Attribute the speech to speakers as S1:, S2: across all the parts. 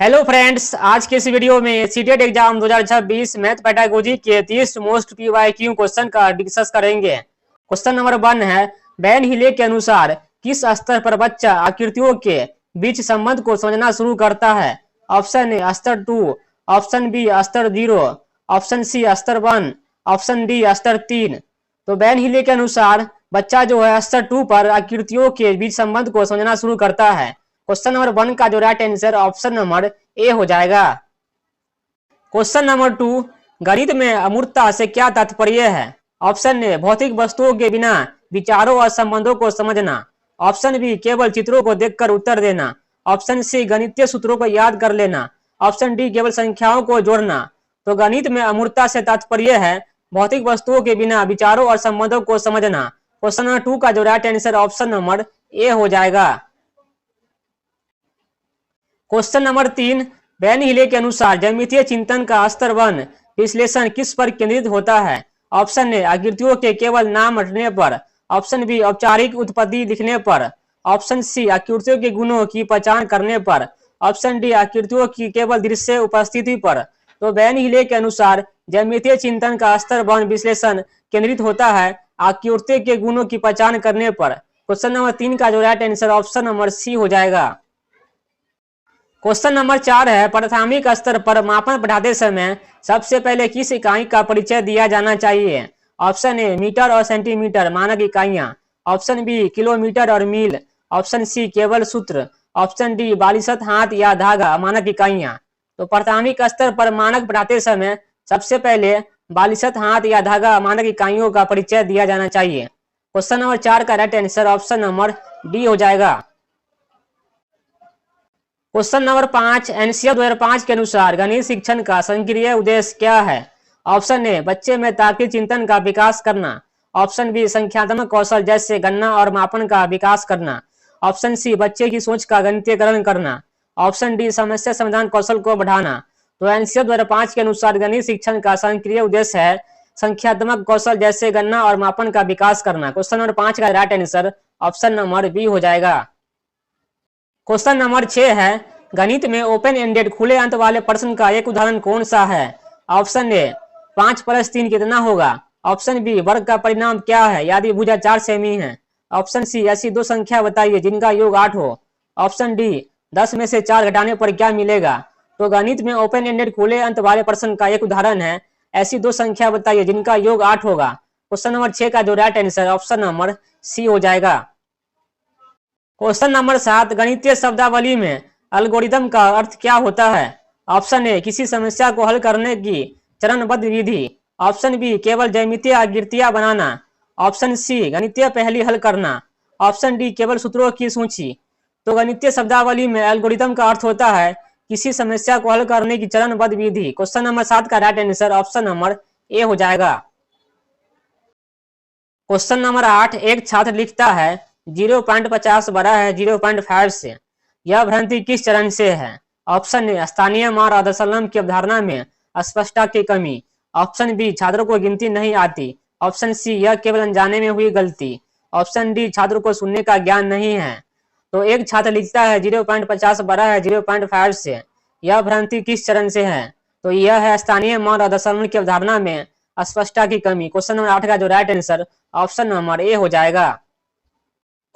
S1: Hello friends, आज के इस वीडियो में सीटेट एग्जाम 2026 मैथ पेडागोजी के 30 मोस्ट पीवाईक्यू क्वेश्चन का डिस्कस करेंगे। क्वेश्चन नंबर 1 है, बैन हिले के अनुसार किस स्तर पर बच्चा आकृतियों के बीच संबंध को समझना शुरू करता है? ऑप्शन ए स्तर 2, ऑप्शन बी स्तर 0, ऑप्शन सी स्तर 1, ऑप्शन डी स्तर 3। तो बैन हिले के अनुसार बच्चा जो है स्तर 2 पर आकृतियों के बीच संबंध को समझना शुरू करता है। क्वेश्चन नंबर 1 का जो right answer option number A हो जाएगा। क्वेश्चन नंबर 2, गणित में अमूर्तता से क्या तात्पर्य है? ऑप्शन ए भौतिक वस्तुओं के बिना विचारों और संबंधों को समझना, ऑप्शन बी केवल चित्रों को देखकर उत्तर देना, ऑप्शन सी गणितीय सूत्रों को याद कर लेना, ऑप्शन डी केवल संख्याओं को जोड़ना। तो गणित में अमूर्तता से तात्पर्य है भौतिक वस्तुओं के बिना विचारों और संबंधों को समझना। क्वेश्चन नंबर 2 का जो right answer option number A हो जाएगा। क्वेश्चन नंबर 3, बैन हिले के अनुसार ज्यामितीय चिंतन का स्तर 1 विश्लेषण किस पर केंद्रित होता है? ऑप्शन ए आकृतियों के केवल नाम रटने पर, ऑप्शन बी औपचारिक उत्पत्ति लिखने पर, ऑप्शन सी आकृतियों के गुणों की पहचान करने पर, ऑप्शन डी आकृतियों की केवल दृश्य उपस्थिति पर। तो बैन हिले के अनुसार ज्यामितीय चिंतन का स्तर 1 विश्लेषण केंद्रित होता है आकृतियों के गुणों की पहचान करने पर। क्वेश्चन नंबर 3 का जो right answer option number C हो जाएगा। क्वेश्चन नंबर 4 है, प्राथमिक स्तर पर मापन बढ़ाते समय सबसे पहले किस इकाई का परिचय दिया जाना चाहिए? ऑप्शन ए मीटर और सेंटीमीटर मानक इकाइयां, ऑप्शन बी किलोमीटर और मील, ऑप्शन सी केवल सूत्र, ऑप्शन डी बालिशत हाथ या धागा मानक इकाइयां। तो प्राथमिक स्तर पर मानक बढ़ाते समय सबसे पहले बालिशत हाथ या धागा मानक इकाइयों का परिचय दिया जाना चाहिए। क्वेश्चन नंबर 4 का right answer option number D हो जाएगा। क्वेश्चन नंबर 5, एनसीईआरटी 2005 के अनुसार गणित शिक्षण का संक्रिय उद्देश्य क्या है? ऑप्शन ए बच्चे में तार्किक चिंतन का विकास करना, ऑप्शन बी संख्यात्मक कौशल जैसे गणना और मापन का विकास करना, ऑप्शन सी बच्चे की सोच का गणितीयकरण करना, ऑप्शन डी समस्या समाधान कौशल को बढ़ाना। तो एनसीईआरटी 2005 के अनुसार गणित शिक्षण का संक्रिय उद्देश्य है संख्यात्मक कौशल जैसे गणना और मापन का विकास करना। क्वेश्चन नंबर 5 का right answer option number B हो जाएगा। क्वेश्चन नंबर 6 है, गणित में ओपन एंडेड खुले अंत वाले प्रश्न का एक उदाहरण कौन सा है? ऑप्शन ए 5 + 3 कितना होगा, ऑप्शन बी वर्ग का परिणाम क्या है यदि भुजा 4 सेमी है, ऑप्शन सी ऐसी दो संख्या बताइए जिनका योग 8 हो, ऑप्शन डी 10 में से 4 घटाने पर क्या मिलेगा। तो गणित में ओपन एंडेड खुले अंत वाले प्रश्न का एक उदाहरण है ऐसी दो संख्या बताइए जिनका योग 8 होगा। क्वेश्चन नंबर 6 का जो right answer option number C हो जाएगा। क्वेश्चन नंबर 7, गणितीय शब्दावली में एल्गोरिदम का अर्थ क्या होता है? ऑप्शन ए किसी समस्या को हल करने की चरणबद्ध विधि, ऑप्शन बी केवल ज्यामितीय आकृतियां बनाना, ऑप्शन सी गणितीय पहेली हल करना, ऑप्शन डी केवल सूत्रों की सूची। तो गणितीय शब्दावली में एल्गोरिदम का अर्थ होता है किसी समस्या को हल करने की चरणबद्ध विधि। क्वेश्चन नंबर 7 का right answer option number A हो जाएगा। क्वेश्चन नंबर 8, एक छात्र लिखता है 0.50 बड़ा है 0.5 से, यह भ्रांति किस चरण से है? ऑप्शन ए स्थानीय मार और दशमलव की अवधारणा में अस्पष्टता की कमी, ऑप्शन बी छात्रों को गिनती नहीं आती, ऑप्शन सी यह केवल अनजाने में हुई गलती, ऑप्शन डी छात्रों को सुनने का ज्ञान नहीं है। तो एक छात्र लिखता है 0.50 बड़ा है 0.5 से, यह भ्रांति किस चरण से है? तो यह है स्थानीय मान और दशमलव की अवधारणा में अस्पष्टता की कमी। क्वेश्चन नंबर 8 का जो right answer option number A हो जाएगा।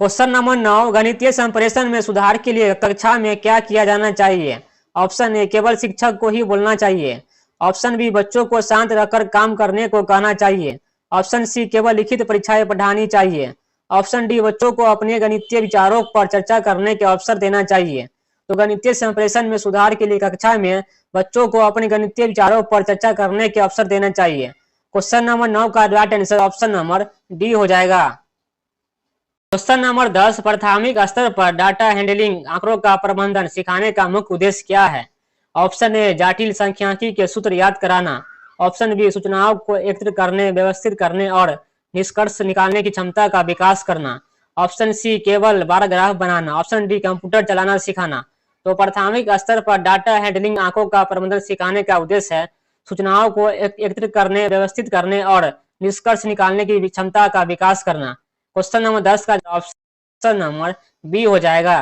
S1: क्वेश्चन नंबर 9, गणितीय संप्रेषण में सुधार के लिए कक्षा में क्या किया जाना चाहिए? ऑप्शन ए केवल शिक्षक को ही बोलना चाहिए, ऑप्शन बी बच्चों को शांत रखकर काम करने को कहना चाहिए, ऑप्शन सी केवल लिखित परीक्षाएं पढ़ानी चाहिए, ऑप्शन डी बच्चों को अपने गणितीय विचारों पर चर्चा करने के अवसर देना चाहिए। तो गणितीय संप्रेषण में सुधार के लिए कक्षा में बच्चों को अपने गणितीय विचारों पर चर्चा करने के अवसर देना चाहिए। क्वेश्चन नंबर 9 का right answer option number D हो जाएगा। क्वेश्चन नंबर 10, प्राथमिक स्तर पर डाटा हैंडलिंग आंकड़ों का प्रबंधन सिखाने का मुख्य उद्देश्य क्या है? ऑप्शन ए जटिल सांख्यिकी के सूत्र याद कराना, ऑप्शन बी सूचनाओं को एकत्रित करने व्यवस्थित करने और निष्कर्ष निकालने की क्षमता का विकास करना, ऑप्शन सी केवल बार ग्राफ बनाना, ऑप्शन डी कंप्यूटर चलाना सिखाना। तो प्राथमिक स्तर पर डाटा हैंडलिंग आंकड़ों का प्रबंधन सिखाने का उद्देश्य है सूचनाओं को एकत्रित करने व्यवस्थित करने और निष्कर्ष निकालने की क्षमता का विकास करना। क्वेश्चन नंबर 10 का ऑप्शन नंबर बी हो जाएगा।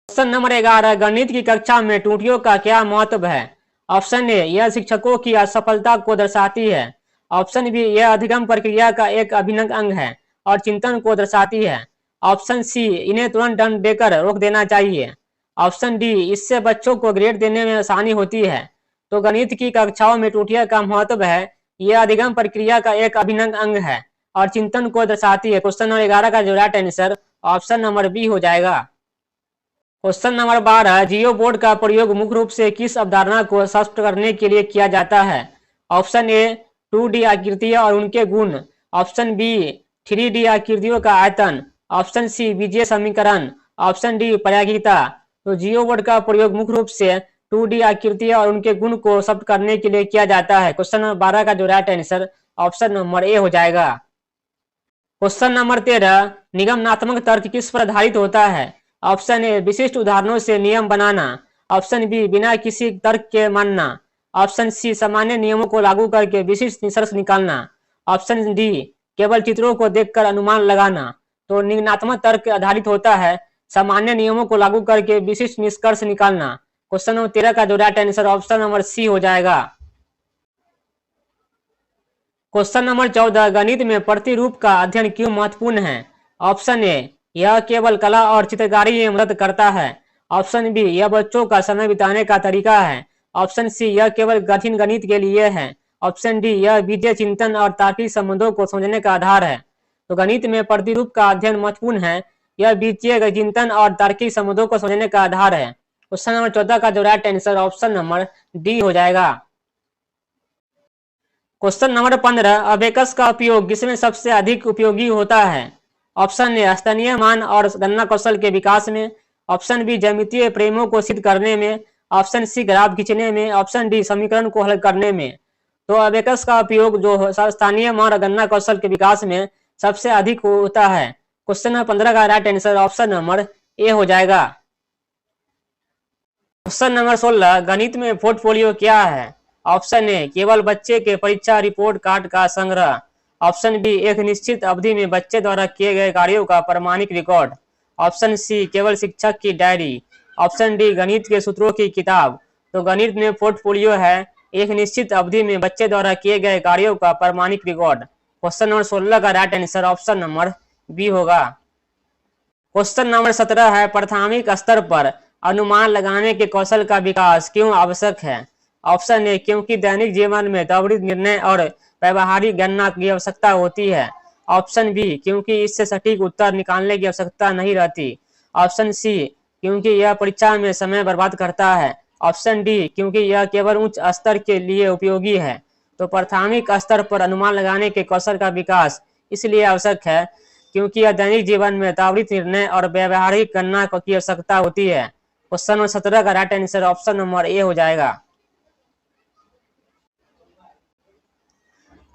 S1: क्वेश्चन नंबर 11, गणित की कक्षा में त्रुटियों का क्या महत्व है? ऑप्शन ए, यह शिक्षकों की असफलता को दर्शाती है। ऑप्शन बी, यह अधिगम प्रक्रिया का एक अभिन्न अंग है और चिंतन को दर्शाती है। ऑप्शन सी, इन्हें तुरंत दंड देकर रोक देना चाहिए। ऑप्शन डी, इससे बच्चों को ग्रेड देने में आसानी होती है। तो गणित की कक्षाओं में त्रुटियों का महत्व है, यह अधिगम प्रक्रिया का एक अभिन्न अंग है और चिंतन को दर्शाती है। क्वेश्चन नंबर 11 का जो right answer option number B हो जाएगा। क्वेश्चन नंबर 12, जियो बोर्ड का प्रयोग मुख्य रूप से किस अवधारणा को स्पष्ट करने के लिए किया जाता है? ऑप्शन ए, 2D आकृतियां और उनके गुण। ऑप्शन बी, 3D आकृतियों का आयतन। ऑप्शन सी, बीजीय समीकरण। ऑप्शन डी, प्रायिकता। तो जियो बोर्ड का प्रयोग मुख्य रूप से 2D आकृतियां और उनके गुण को स्पष्ट करने के लिए किया जाता है। क्वेश्चन नंबर 12 का जो right answer option number A हो जाएगा। क्वेश्चन नंबर 13, निगमनात्मक तर्क किस पर आधारित होता है? ऑप्शन ए, विशिष्ट उदाहरणों से नियम बनाना। ऑप्शन बी, बिना किसी तर्क के मानना। ऑप्शन सी, सामान्य नियमों को लागू करके विशिष्ट निष्कर्ष निकालना। ऑप्शन डी, केवल चित्रों को देखकर अनुमान लगाना। तो निगमनात्मक तर्क आधारित होता है सामान्य नियमों को लागू करके विशिष्ट निष्कर्ष निकालना। क्वेश्चन नंबर 13 का जो right answer option number C हो जाएगा। क्वेश्चन नंबर 14, गणित में प्रतिरूप का अध्ययन क्यों महत्वपूर्ण है? ऑप्शन ए, यह केवल कला और चित्रकारी में मदद करता है। ऑप्शन बी, यह बच्चों का समय बिताने का तरीका है। ऑप्शन सी, यह केवल कठिन गणित के लिए है। ऑप्शन डी, यह बीजीय चिंतन और तार्किक संबंधों को समझने का आधार है। तो गणित में प्रतिरूप का अध्ययन महत्वपूर्ण है, यह बीजीय चिंतन और तार्किक संबंधों को समझने का आधार है। क्वेश्चन नंबर 14 का जो right answer option number D हो जाएगा। क्वेश्चन नंबर 15, अबेकस का उपयोग किसमें सबसे अधिक उपयोगी होता है? ऑप्शन ए, स्थानीय मान और गणना कौशल के विकास में। ऑप्शन बी, ज्यामितीय प्रेमों को सिद्ध करने में। ऑप्शन सी, ग्राफ खींचने में। ऑप्शन डी, समीकरण को हल करने में। तो अबेकस का उपयोग जो स्थानीय मान और गणना कौशल के विकास में सबसे अधिक होता है। क्वेश्चन नंबर 15 का right answer option number A हो जाएगा। क्वेश्चन नंबर 16, गणित में पोर्टफोलियो क्या है? ऑप्शन ए, केवल बच्चे के परीक्षा रिपोर्ट कार्ड का संग्रह। ऑप्शन बी, एक निश्चित अवधि में बच्चे द्वारा किए गए कार्यों का प्रमाणिक रिकॉर्ड। ऑप्शन सी, केवल शिक्षक की डायरी। ऑप्शन डी, गणित के सूत्रों की किताब। तो गणित में पोर्टफोलियो है एक निश्चित अवधि में बच्चे द्वारा किए गए कार्यों का प्रमाणिक रिकॉर्ड। क्वेश्चन नंबर 16 का right answer option number B होगा। क्वेश्चन नंबर 17 है, प्राथमिक स्तर पर अनुमान लगाने के कौशल का विकास क्यों आवश्यक है? ऑप्शन ए, क्योंकि दैनिक जीवन में त्वरित निर्णय और व्यवहारिक गणना की आवश्यकता होती है। ऑप्शन बी, क्योंकि इससे सटीक उत्तर निकालने की आवश्यकता नहीं रहती। ऑप्शन सी, क्योंकि यह परीक्षा में समय बर्बाद करता है। ऑप्शन डी, क्योंकि यह केवल उच्च स्तर के लिए उपयोगी है। तो प्राथमिक स्तर पर अनुमान लगाने के कौशल का विकास इसलिए आवश्यक है क्योंकि यह दैनिक जीवन में त्वरित निर्णय और व्यवहारिक गणना की आवश्यकता होती है। क्वेश्चन नंबर 17 का right answer option number A हो जाएगा।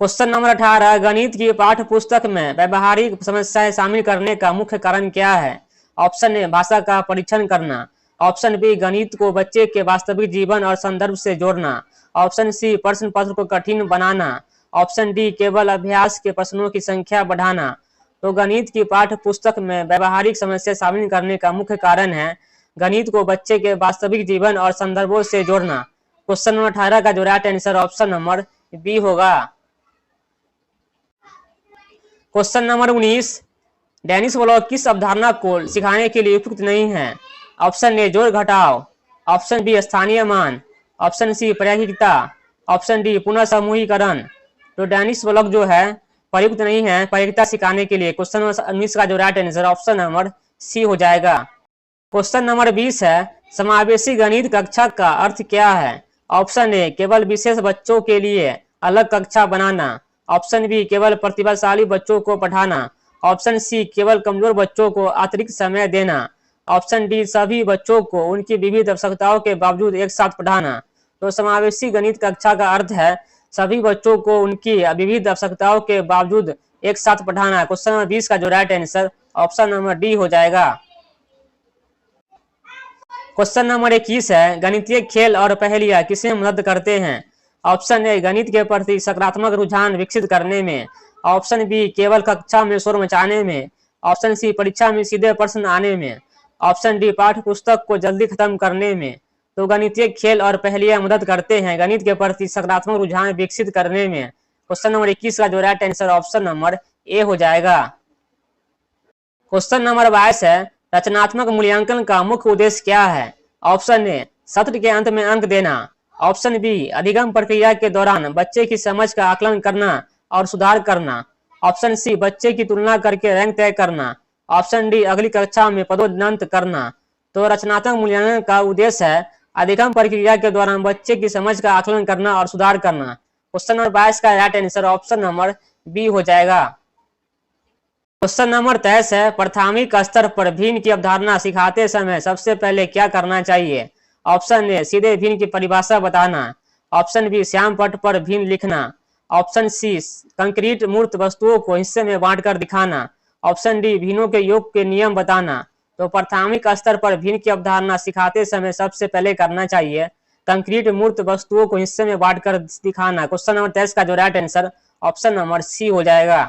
S1: क्वेश्चन नंबर 18, गणित की पाठ्य पुस्तक में व्यवहारिक समस्याएं शामिल करने का मुख्य कारण क्या है? ऑप्शन ए, भाषा का परीक्षण करना। ऑप्शन बी, गणित को बच्चे के वास्तविक जीवन और संदर्भ से जोड़ना। ऑप्शन सी, प्रश्न पत्र को कठिन बनाना। ऑप्शन डी, केवल अभ्यास के प्रश्नों की संख्या बढ़ाना। तो गणित की पाठ्य पुस्तक में व्यवहारिक समस्या शामिल करने का मुख्य कारण है गणित को बच्चे के वास्तविक जीवन और संदर्भों से जोड़ना। क्वेश्चन नंबर 18 का जो right answer option number B होगा। क्वेश्चन नंबर 19, डेनिस ब्लॉक किस अवधारणा को सिखाने के लिए उपयुक्त नहीं है? ऑप्शन ए, जोड़ घटाव। ऑप्शन बी, स्थानीय मान। ऑप्शन सी, प्रायिकता। ऑप्शन डी, पुनः समूहीकरण। तो डेनिस ब्लॉक जो है प्रयुक्त नहीं है प्रायिकता सिखाने के लिए। क्वेश्चन नंबर 19 का जो right answer option number C हो जाएगा। क्वेश्चन नंबर 20 है, समावेशी गणित कक्षा का अर्थ क्या है? ऑप्शन ए, केवल विशेष बच्चों के लिए अलग कक्षा बनाना। ऑप्शन बी, केवल प्रतिभाशाली बच्चों को पढ़ाना। ऑप्शन सी, केवल कमजोर बच्चों को अतिरिक्त समय देना। ऑप्शन डी, सभी बच्चों को उनकी विविध आवश्यकताओं के बावजूद एक साथ पढ़ाना। तो समावेशी गणित कक्षा का अर्थ है सभी बच्चों को उनकी विविध आवश्यकताओं के बावजूद एक साथ पढ़ाना। क्वेश्चन नंबर 20 का जो right answer option number D हो जाएगा। क्वेश्चन नंबर 21 है, गणितीय खेल और पहेलियां किसमें मदद करते हैं? ऑप्शन ए, गणित के प्रति सकारात्मक रुझान विकसित करने में। ऑप्शन बी, केवल कक्षा में शोर मचाने में। ऑप्शन सी, परीक्षा में सीधे प्रश्न आने में। ऑप्शन डी पाठ्य पुस्तक को जल्दी खत्म करने में। तो गणितीय खेल और पहेलियां मदद करते हैं गणित के प्रति सकारात्मक रुझान विकसित करने में। क्वेश्चन नंबर 21 का जो right answer option number A हो जाएगा। क्वेश्चन नंबर 22 है, रचनात्मक मूल्यांकन का मुख्य उद्देश्य क्या है? ऑप्शन ए सत्र के अंत में अंक देना। ऑप्शन बी अधिगम प्रक्रिया के दौरान बच्चे की समझ का आकलन करना और सुधार करना। ऑप्शन सी बच्चे की तुलना करके रैंक तय करना। ऑप्शन डी अगली कक्षा में पदोन्नत करना। तो रचनात्मक मूल्यांकन का उद्देश्य है अधिगम प्रक्रिया के दौरान बच्चे की समझ का आकलन करना और सुधार करना। क्वेश्चन नंबर 22 का right answer option number B हो जाएगा। क्वेश्चन नंबर 23 है, प्राथमिक स्तर पर भिन्न की अवधारणा सिखाते समय सबसे पहले क्या करना चाहिए? ऑप्शन ए सीधे भिन्न की परिभाषा बताना। ऑप्शन बी श्याम पट पर भिन्न लिखना। ऑप्शन सी कंक्रीट मूर्त वस्तुओं को हिस्से में बांटकर दिखाना। ऑप्शन डी भिन्नों के योग के नियम बताना। तो प्राथमिक स्तर पर भिन्न की अवधारणा सिखाते समय सबसे पहले करना चाहिए कंक्रीट मूर्त वस्तुओं को हिस्से में बांटकर दिखाना। क्वेश्चन नंबर 23 का जो right answer option number C हो जाएगा।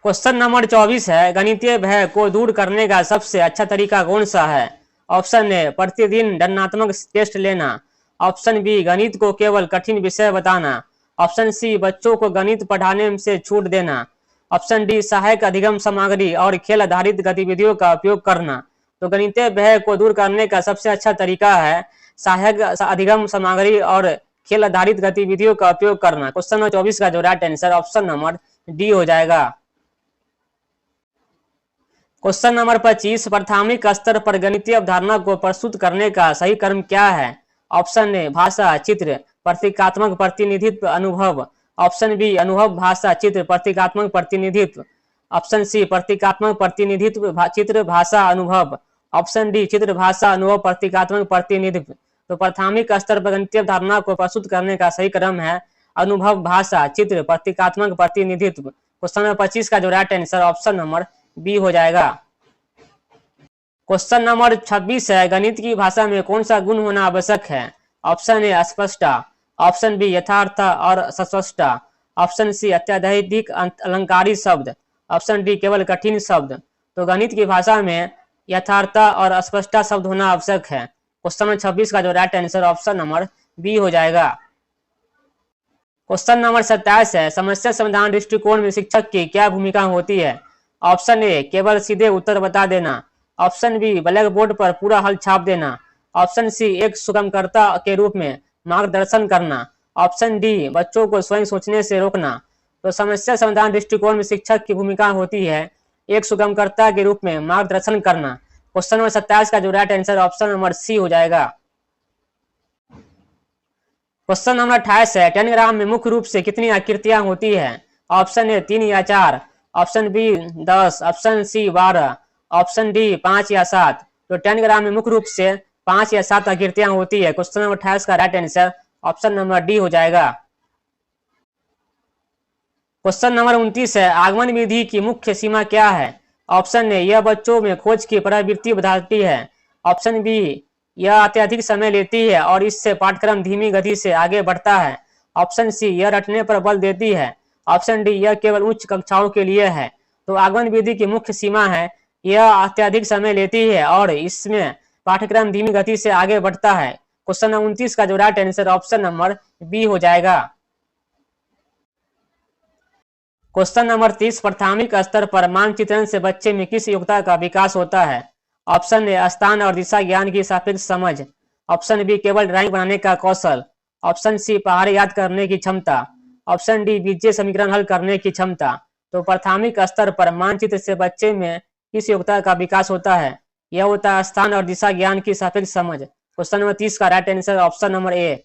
S1: क्वेश्चन नंबर 24 है, गणितीय भय को दूर करने का सबसे अच्छा तरीका कौन सा है? ऑप्शन ए प्रतिदिन दंडात्मक टेस्ट लेना। ऑप्शन बी गणित को केवल कठिन विषय बताना। ऑप्शन सी बच्चों को गणित पढ़ाने से छूट देना। ऑप्शन डी सहायक अधिगम सामग्री और खेल आधारित गतिविधियों का उपयोग करना। तो गणितीय भय को दूर करने का सबसे अच्छा तरीका है सहायक अधिगम सामग्री और खेल आधारित गतिविधियों का उपयोग करना। क्वेश्चन नंबर 24 का जो right answer option number D हो जाएगा। क्वेश्चन नंबर 25, प्राथमिक स्तर पर गणितीय अवधारणा को प्रस्तुत करने का सही क्रम क्या है? ऑप्शन ए भाषा चित्र प्रतीकात्मक प्रतिनिधित्व अनुभव। ऑप्शन बी अनुभव भाषा चित्र प्रतीकात्मक प्रतिनिधित्व। ऑप्शन सी प्रतीकात्मक प्रतिनिधित्व चित्र भाषा अनुभव। ऑप्शन डी चित्र भाषा अनुभव प्रतीकात्मक प्रतिनिधित्व। तो प्राथमिक स्तर पर गणितीय अवधारणा को प्रस्तुत करने का सही क्रम है अनुभव भाषा चित्र प्रतीकात्मक प्रतिनिधित्व। क्वेश्चन नंबर 25 का जो right answer option number B हो जाएगा। क्वेश्चन नंबर 26 है, गणित की भाषा में कौन सा गुण होना आवश्यक है? ऑप्शन ए अस्पष्टता। ऑप्शन बी यथार्थ और सस्पष्टता। ऑप्शन सी अत्यधिक अलंकारी शब्द। ऑप्शन डी केवल कठिन शब्द। तो गणित की भाषा में यथार्थता और अस्पष्टता शब्द होना आवश्यक है। क्वेश्चन नंबर 26 का जो right answer option number B हो जाएगा। क्वेश्चन नंबर 27 है, समस्या समाधान दृष्टिकोण में शिक्षक की क्या भूमिका होती है? ऑप्शन ए केवल सीधे उत्तर बता देना। ऑप्शन बी ब्लैक बोर्ड पर पूरा हल छाप देना। ऑप्शन सी एक सुगमकर्ता के रूप में मार्गदर्शन करना। ऑप्शन डी बच्चों को स्वयं सोचने से रोकना। तो समस्या समाधान दृष्टिकोण में शिक्षक की भूमिका होती है एक सुगमकर्ता के रूप में मार्गदर्शन करना। क्वेश्चन नंबर 27 का जो right answer option number C हो जाएगा। क्वेश्चन नंबर 28 है, 10 ग्राम में मुख्य रूप से कितनी आकृतियां होती है? ऑप्शन ए 3 या 4। Option B 10। Option C 12। Option D 5 या 7। तो 10 ग्राम में मुख्य रूप से 5 या 7 आकृतियां होती है। क्वेश्चन नंबर 28 का right answer option number D हो जाएगा। क्वेश्चन नंबर 29 है, आगमन विधि की मुख्य सीमा क्या है? ऑप्शन ए यह बच्चों में खोज की प्रवृत्ति बढ़ाती है। ऑप्शन बी यह अत्यधिक समय लेती है और इससे पाठ्यक्रम धीमी गति से आगे बढ़ता है। ऑप्शन सी यह रटने पर बल देती है। ऑप्शन डी यह केवल उच्च कक्षाओं के लिए है। तो आगमन विधि की मुख्य सीमा है यह अत्यधिक समय लेती है और इसमें पाठ्यक्रम धीमी गति से आगे बढ़ता है। क्वेश्चन नंबर 29 का जो right answer option number B हो जाएगा। क्वेश्चन नंबर 30, प्राथमिक स्तर पर मानचित्रण से बच्चे में किस योग्यता का विकास होता है? ऑप्शन ए स्थान और दिशा ज्ञान की सापेक्ष समझ। ऑप्शन बी केवल ड्राइंग बनाने का कौशल। ऑप्शन सी पहाड़ याद करने की क्षमता। ऑप्शन डी बीजीय समीकरण हल करने की क्षमता। तो प्राथमिक स्तर पर मानचित्र से बच्चे में किस योग्यता का विकास होता है? यह होता है स्थान और दिशा ज्ञान की सापेक्ष समझ। क्वेश्चन नंबर 30 का right answer option number A